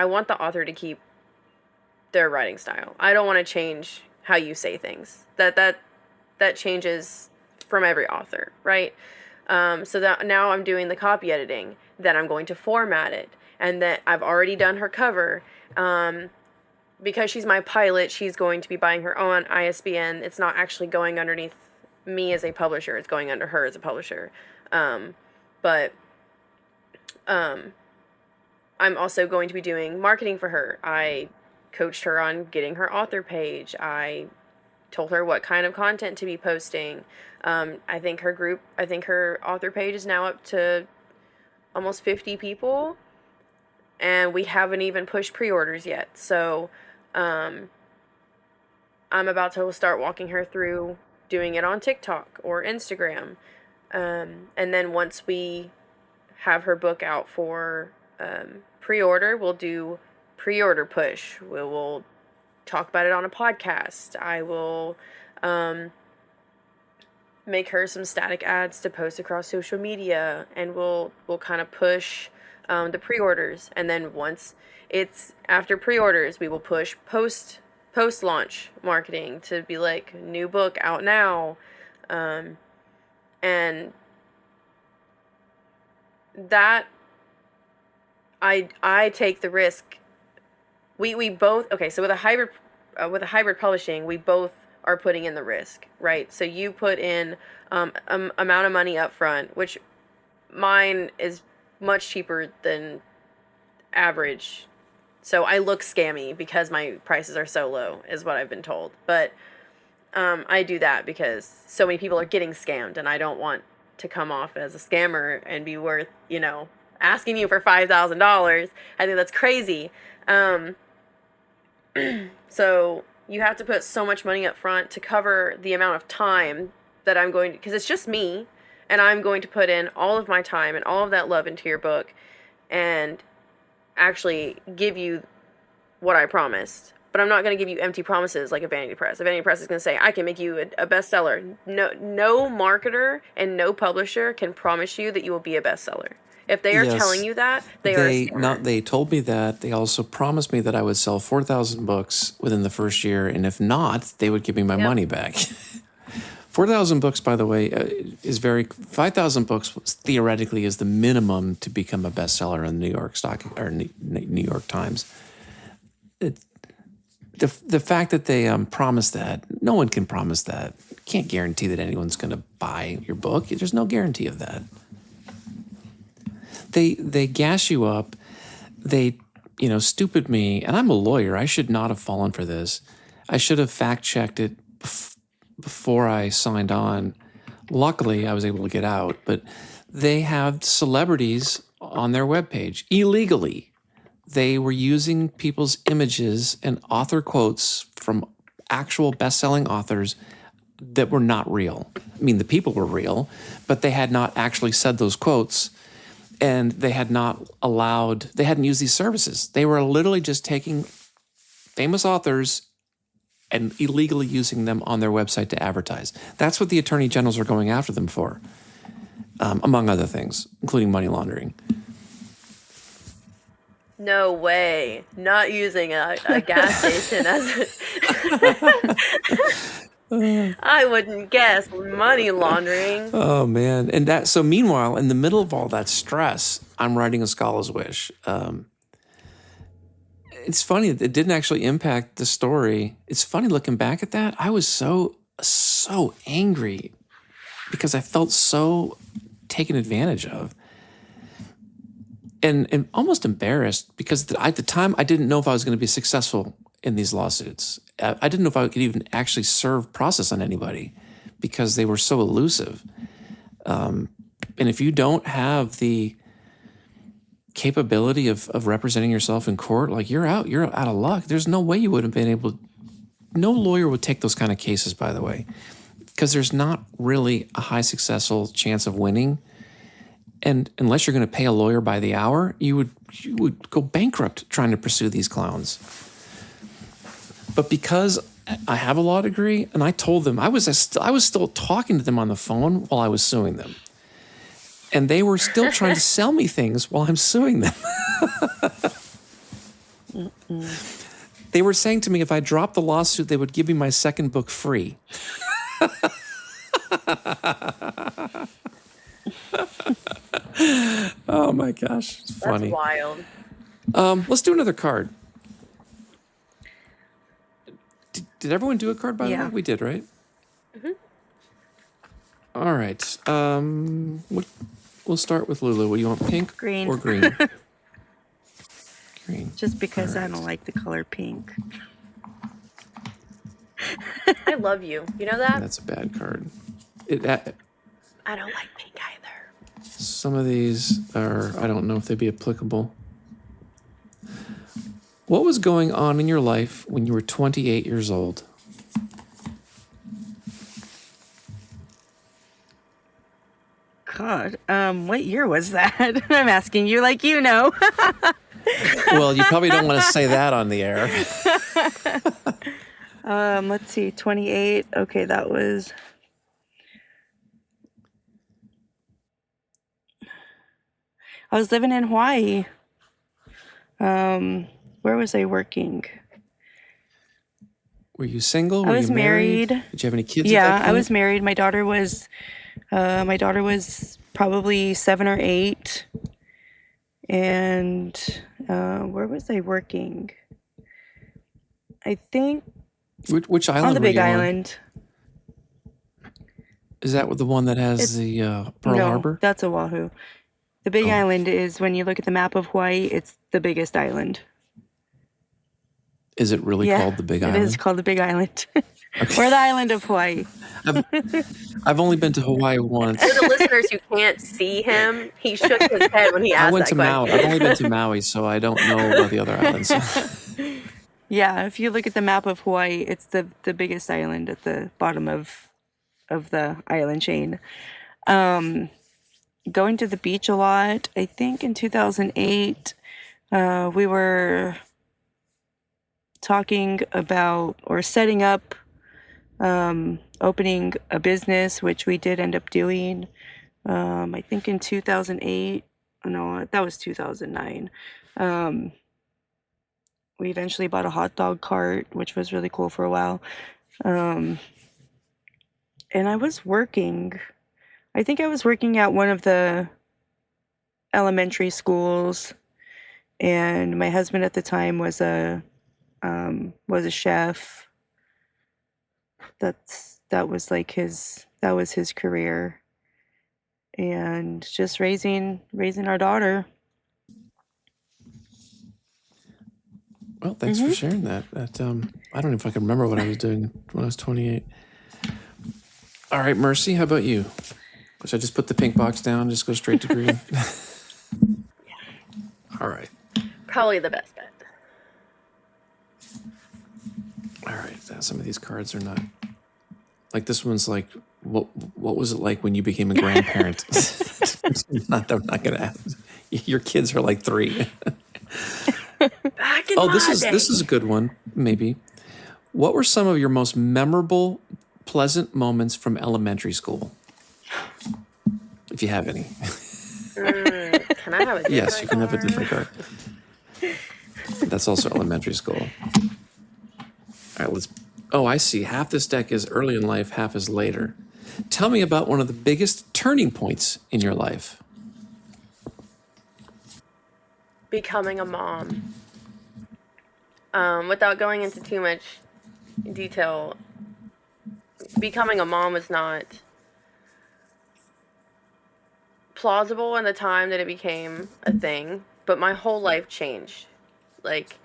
want the author to keep their writing style. I don't want to change how you say things. That changes from every author, right? So that now I'm doing the copy editing. Then I'm going to format it. And then I've already done her cover. Because she's my pilot, she's going to be buying her own ISBN. It's not actually going underneath me as a publisher. It's going under her as a publisher. But I'm also going to be doing marketing for her. I coached her on getting her author page. I told her what kind of content to be posting. I think her author page is now up to almost 50 people, and we haven't even pushed pre-orders yet. So I'm about to start walking her through doing it on TikTok or Instagram. And then once we have her book out for pre-order, we'll do pre-order push. We will talk about it on a podcast. I will make her some static ads to post across social media, and we'll kind of push the pre-orders. And then once it's after pre-orders, we will push post-launch marketing to be like, new book out now. And that I take the risk. We both, okay, so with a hybrid publishing, we both are putting in the risk, right? So you put in amount of money up front, which mine is much cheaper than average. So I look scammy because my prices are so low, is what I've been told. But I do that because so many people are getting scammed, and I don't want to come off as a scammer and be worth, asking you for $5,000. I think that's crazy. So you have to put so much money up front to cover the amount of time that I'm going to, because it's just me, and I'm going to put in all of my time and all of that love into your book and actually give you what I promised. But I'm not going to give you empty promises like a Vanity Press. A Vanity Press is going to say, I can make you a bestseller. No marketer and no publisher can promise you that you will be a bestseller. If they are telling you that, they are a scammer. They told me that. They also promised me that I would sell 4,000 books within the first year, and if not, they would give me my money back. 4,000 books, by the way, 5,000 books theoretically is the minimum to become a bestseller in the New York New York Times. The fact that they promised that, no one can promise that. Can't guarantee that anyone's going to buy your book. There's no guarantee of that. They gas you up. They, stupid me. And I'm a lawyer. I should not have fallen for this. I should have fact-checked it before I signed on. Luckily, I was able to get out. But they have celebrities on their webpage illegally. They were using people's images and author quotes from actual best-selling authors that were not real. I mean, the people were real, but they had not actually said those quotes. And they hadn't used these services. They were literally just taking famous authors and illegally using them on their website to advertise. That's what the attorney generals are going after them for, among other things, including money laundering. No way. Not using a gas station as I wouldn't guess money laundering. Oh, man. And so meanwhile, in the middle of all that stress, I'm writing A Scholar's Wish. It's funny. It didn't actually impact the story. It's funny looking back at that. I was so angry because I felt so taken advantage of. And almost embarrassed because at the time, I didn't know if I was going to be successful in these lawsuits. I didn't know if I could even actually serve process on anybody because they were so elusive. And if you don't have the capability of representing yourself in court, like you're out of luck. There's no way you would have been able. No lawyer would take those kind of cases, by the way, because there's not really a high successful chance of winning. And unless you're going to pay a lawyer by the hour, you would go bankrupt trying to pursue these clowns. But because I have a law degree, and I told them I was still talking to them on the phone while I was suing them, and they were still trying to sell me things while I'm suing them. They were saying to me if I dropped the lawsuit, they would give me my second book free. Oh my gosh, it's That's funny. wild. Let's do another card. Did everyone do a card, by the way? Yeah. We did, right? All right. We'll start with Lulu. What do you want, pink Green. or green? Green. Just because All I right. don't like the color pink. I love you. You know that? That's a bad card. I don't like pink either. Some of these are, I don't know if they'd be applicable. What was going on in your life when you were 28 years old? God, what year was that? I'm asking you like you know. Well, you probably don't want to say that on the air. Let's see, 28. Okay, that was. I was living in Hawaii. Where was I working? Were you single? I Were was you married? married. Did you have any kids at Yeah, that point? I was married. My daughter was probably 7 or 8. And where was I working? I think Which island on the were Big you on? Island. Is that the one that has It's- the Pearl no, Harbor? that's Oahu. The Big Oh. Island is, when you look at the map of Hawaii, it's the biggest island. Is it really called the Big It Island? is called the Big Island. Or the island of Hawaii. I've only been to Hawaii once. For the listeners who can't see him, he shook his head when he asked I went that to question. Maui. I've only been to Maui, so I don't know about the other islands. Yeah, if you look at the map of Hawaii, it's the biggest island at the bottom of the island chain. Going to the beach a lot. I think in 2008, we were talking about or setting up opening a business, which we did end up doing. I think in 2008. No, that was 2009. We eventually bought a hot dog cart, which was really cool for a while. And I was working. I think I was working at one of the elementary schools, and my husband at the time was a chef. That was his career, and just raising our daughter. Well, thanks for sharing that. I don't know if I can remember what I was doing when I was 28. All right, Mercy, how about you? Should I just put the pink box down, just go straight to green? All right. Probably the best bet. All right. Some of these cards are not like this one's like, what was it like when you became a grandparent? I'm not gonna ask. Your kids are like 3. Back in This my is day. this is a good one, maybe. What were some of your most memorable, pleasant moments from elementary school? If you have any. Can I have a different Yes, you can have a card? different card. That's also elementary school. All right, I see. Half this deck is early in life, half is later. Tell me about one of the biggest turning points in your life. Becoming a mom. Without going into too much detail, becoming a mom was not plausible in the time that it became a thing, but my whole life changed. Like,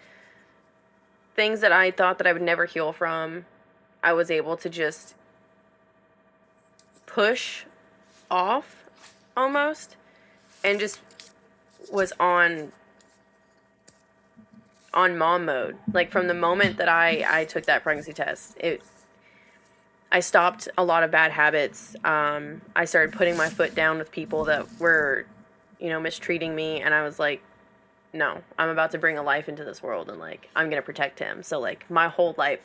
things that I thought that I would never heal from, I was able to just push off almost, and just was on mom mode. Like, from the moment that I took that pregnancy test, I stopped a lot of bad habits. I started putting my foot down with people that were, mistreating me, and I was like, no, I'm about to bring a life into this world, and like, I'm gonna protect him. So like, my whole life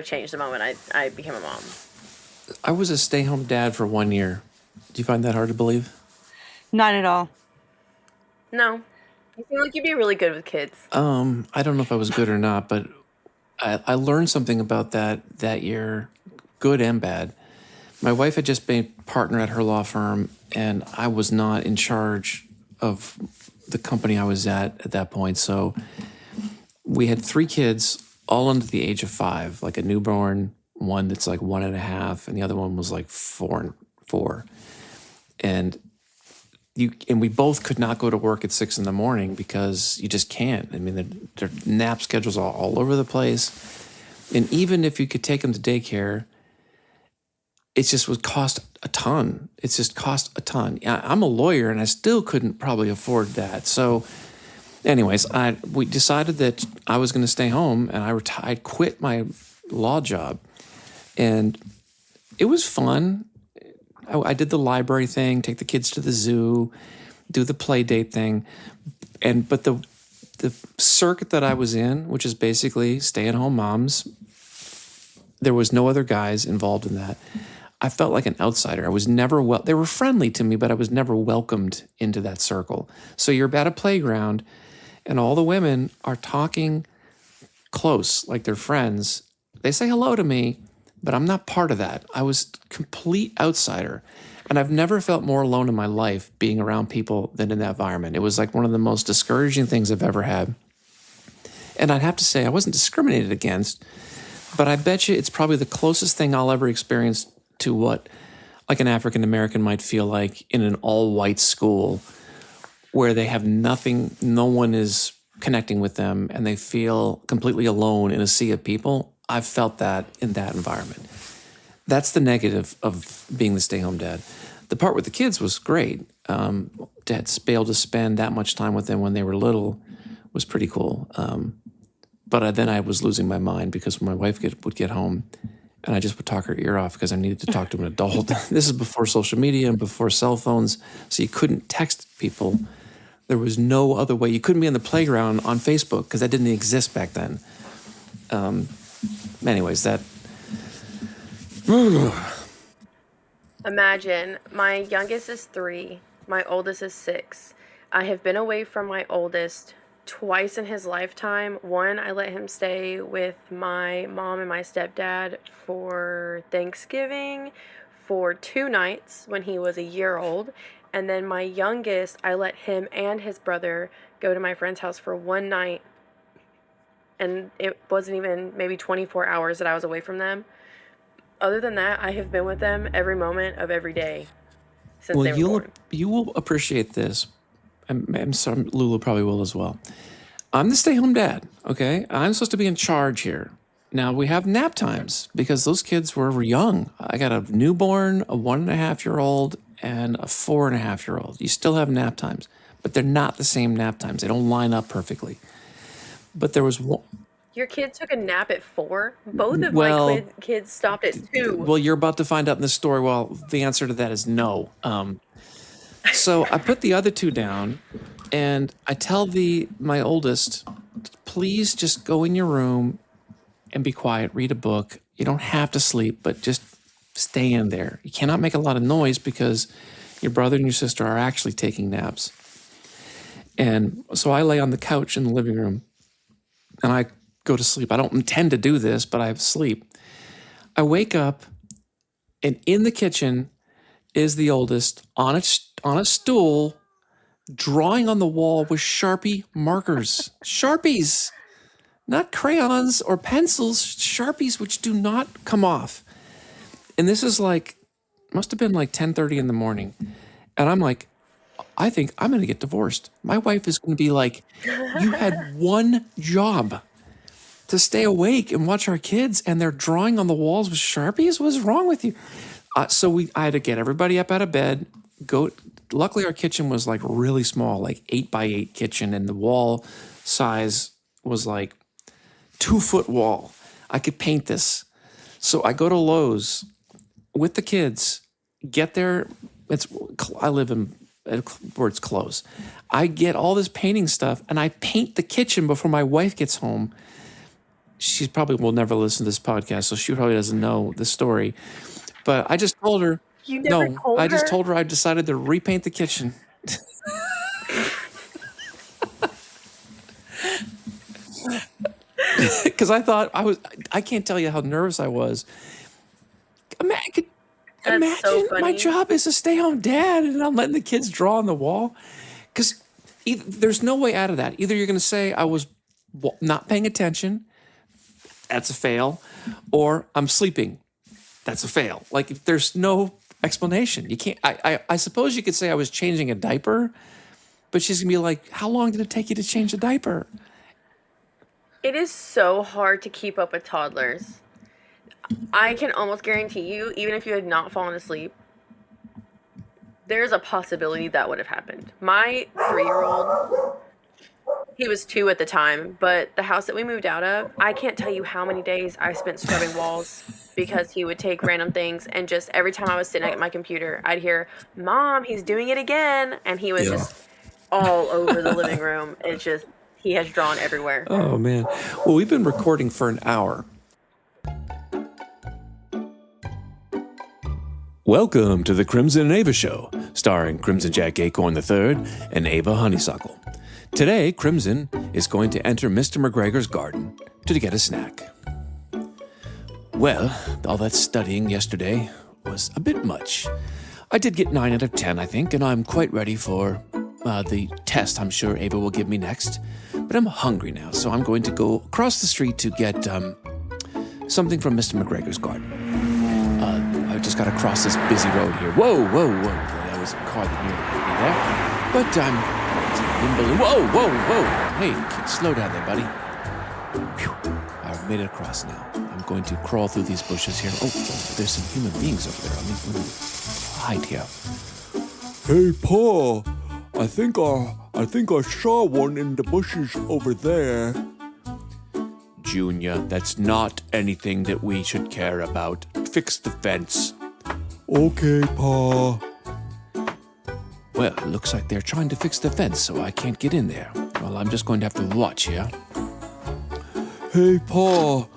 changed the moment I became a mom. I was a stay-home dad for 1 year. Do you find that hard to believe? Not at all. No, you seem like you'd be really good with kids. I don't know if I was good or not, but I learned something about that year, good and bad. My wife had just been partner at her law firm, and I was not in charge of the company I was at that point. So we had 3 kids, all under the age of 5, like a newborn, one that's like 1.5, and the other one was like 4. And we both could not go to work at 6 in the morning because you just can't. I mean, their nap schedules are all over the place. And even if you could take them to daycare, it just would cost a ton. It's just cost a ton. I'm a lawyer and I still couldn't probably afford that. So anyways, we decided that I was going to stay home, and I quit my law job. And it was fun. I did the library thing, take the kids to the zoo, do the play date thing. But the circuit that I was in, which is basically stay-at-home moms, there was no other guys involved in that. I felt like an outsider. I was never they were friendly to me, but I was never welcomed into that circle. So you're at a playground, and all the women are talking close, like they're friends. They say hello to me, but I'm not part of that. I was complete outsider. And I've never felt more alone in my life being around people than in that environment. It was like one of the most discouraging things I've ever had. And I'd have to say I wasn't discriminated against, but I bet you it's probably the closest thing I'll ever experience to what like an African American might feel like in an all-white school where they have nothing, no one is connecting with them, and they feel completely alone in a sea of people. I've felt that in that environment. That's the negative of being the stay-home dad. The part with the kids was great. To be able to spend that much time with them when they were little was pretty cool. But then I was losing my mind because when my wife would get home, and I just would talk her ear off because I needed to talk to an adult. This is before social media and before cell phones, so you couldn't text people. There was no other way. You couldn't be on the playground on Facebook because that didn't exist back then. Anyways, that... Imagine, my youngest is 3, my oldest is 6. I have been away from my oldest twice in his lifetime. One, I let him stay with my mom and my stepdad for Thanksgiving for 2 nights when he was a year old. And then my youngest, I let him and his brother go to my friend's house for 1 night. And it wasn't even maybe 24 hours that I was away from them. Other than that, I have been with them every moment of every day since they were born. You will appreciate this. I'm sorry, Lulu probably will as well. I'm the stay-home dad, okay? I'm supposed to be in charge here. Now, we have nap times because those kids were young. I got a newborn, a 1.5-year-old, and a 4.5-year-old. You still have nap times, but they're not the same nap times. They don't line up perfectly. But there was one... Your kid took a nap at 4? Both of my kids stopped at 2. Well, you're about to find out in the story. Well, the answer to that is no. So I put the other 2 down, and I tell my oldest, please just go in your room and be quiet, read a book. You don't have to sleep, but just stay in there. You cannot make a lot of noise because your brother and your sister are actually taking naps. And so I lay on the couch in the living room, and I go to sleep. I don't intend to do this, but I sleep. I wake up, and in the kitchen is the oldest on a stool, drawing on the wall with Sharpie markers. Sharpies, not crayons or pencils, Sharpies, which do not come off. And this is must have been 10:30 in the morning. And I'm like, I think I'm going to get divorced. My wife is going to be like, you had one job to stay awake and watch our kids, and they're drawing on the walls with Sharpies? What's wrong with you? So I had to get everybody up out of bed, go. Luckily, our kitchen was really small, 8x8 kitchen, and the wall size was 2-foot wall. I could paint this. So I go to Lowe's with the kids, get there. I live in where it's close. I get all this painting stuff, and I paint the kitchen before my wife gets home. She probably will never listen to this podcast, so she probably doesn't know the story. But I just told her. You never told her? I just told her I decided to repaint the kitchen. Because I thought I can't tell you how nervous I was. Imagine so funny. My job is a stay-home dad, and I'm letting the kids draw on the wall. Because there's no way out of that. Either you're going to say I was not paying attention, that's a fail, or I'm sleeping, that's a fail. Like, if there's no explanation. You can't. I suppose you could say I was changing a diaper, but she's going to be like, how long did it take you to change a diaper? It is so hard to keep up with toddlers. I can almost guarantee you, even if you had not fallen asleep, there's a possibility that would have happened. My 3-year-old, he was 2 at the time, but the house that we moved out of, I can't tell you how many days I spent scrubbing walls because he would take random things, and just every time I was sitting at my computer, I'd hear, "Mom, he's doing it again," and he was just all over the living room. It's just, he has drawn everywhere. Oh, man. Well, we've been recording for an hour. Welcome to the Crimson and Ava Show, starring Crimson Jack Acorn III and Ava Honeysuckle. Today, Crimson is going to enter Mr. McGregor's garden to get a snack. Well, all that studying yesterday was a bit much. I did get 9 out of 10, I think, and I'm quite ready for the test I'm sure Ava will give me next. But I'm hungry now, so I'm going to go across the street to get something from Mr. McGregor's garden. I just got to cross this busy road here. Whoa. That was a car that nearly hit me there. But I'm nimbling. Whoa. Hey, slow down there, buddy. Phew. I've made it across now. I'm going to crawl through these bushes here. Oh, there's some human beings over there. Let me hide here. Hey, Pa. I think I saw one in the bushes over there. Junior, that's not anything that we should care about. Fix the fence. Okay, Pa. Well, it looks like they're trying to fix the fence, so I can't get in there. Well, I'm just going to have to watch here. Hey, Pa.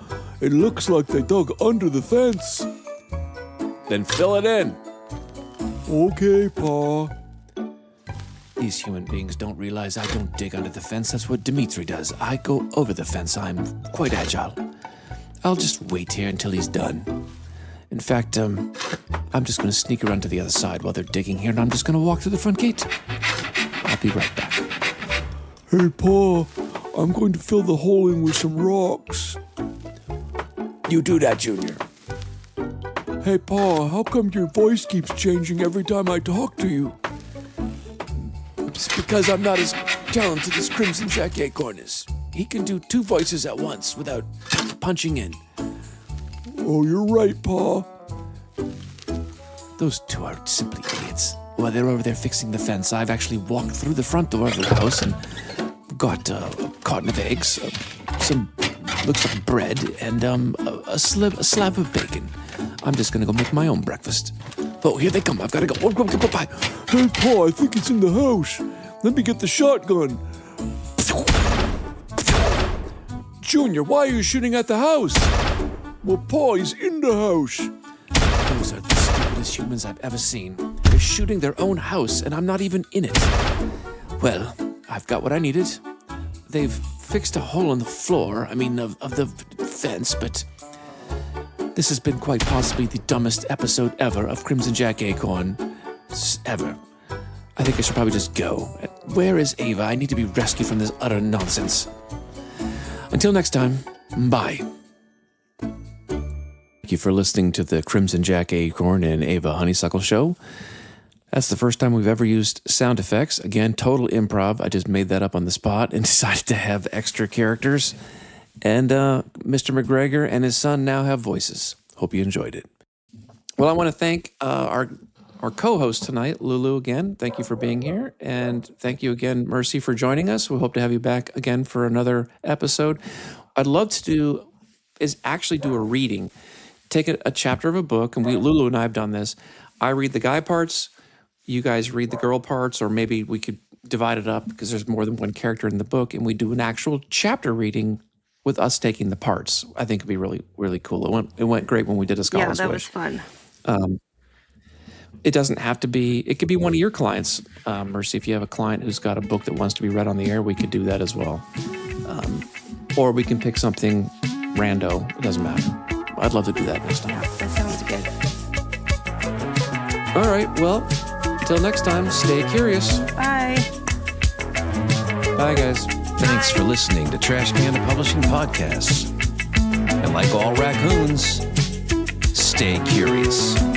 It looks like they dug under the fence. Then fill it in. Okay, Pa. These human beings don't realize I don't dig under the fence. That's what Dimitri does. I go over the fence. I'm quite agile. I'll just wait here until he's done. In fact, I'm just going to sneak around to the other side while they're digging here, and I'm just going to walk through the front gate. I'll be right back. Hey, Pa. I'm going to fill the hole in with some rocks. You do that, Junior. Hey, Pa, how come your voice keeps changing every time I talk to you? It's because I'm not as talented as Crimson Jack Acorn is. He can do 2 voices at once without punching in. Oh, you're right, Pa. Those 2 are simply idiots. While they're over there fixing the fence, I've actually walked through the front door of the house and got a carton of eggs, some looks like bread, and a slab of bacon. I'm just gonna go make my own breakfast. Oh, here they come. I've got to go. Oh, bye. Hey, Pa, I think it's in the house. Let me get the shotgun. Junior, why are you shooting at the house? Well, Pa, he's in the house. Those are the stupidest humans I've ever seen. They're shooting their own house, and I'm not even in it. Well, I've got what I needed. They've fixed a hole in the floor, of the fence, but this has been quite possibly the dumbest episode ever of Crimson Jack Acorn. Ever. I think I should probably just go. Where is Ava? I need to be rescued from this utter nonsense. Until next time, bye. Thank you for listening to the Crimson Jack Acorn and Ava Honeysuckle Show. That's the first time we've ever used sound effects. Again, total improv. I just made that up on the spot and decided to have extra characters. And Mr. McGregor and his son now have voices. Hope you enjoyed it. Well, I want to thank our co-host tonight, Lulu, again. Thank you for being here. And thank you again, Mercy, for joining us. We hope to have you back again for another episode. I'd love to do a reading. Take a chapter of a book, and Lulu and I have done this. I read the guy parts, you guys read the girl parts, or maybe we could divide it up because there's more than one character in the book, and we do an actual chapter reading with us taking the parts. I think it'd be really, really cool. It went great when we did a Scholar's Wish. Yeah, that was fun. It doesn't have to be, it could be one of your clients, Mercy. If you have a client who's got a book that wants to be read on the air, we could do that as well. Or we can pick something rando. It doesn't matter. I'd love to do that next time. Yeah, that sounds good. All right, well, until next time, stay curious. Bye. Bye, guys. Thanks for listening to Trash Panda Publishing Podcasts. And like all raccoons, stay curious.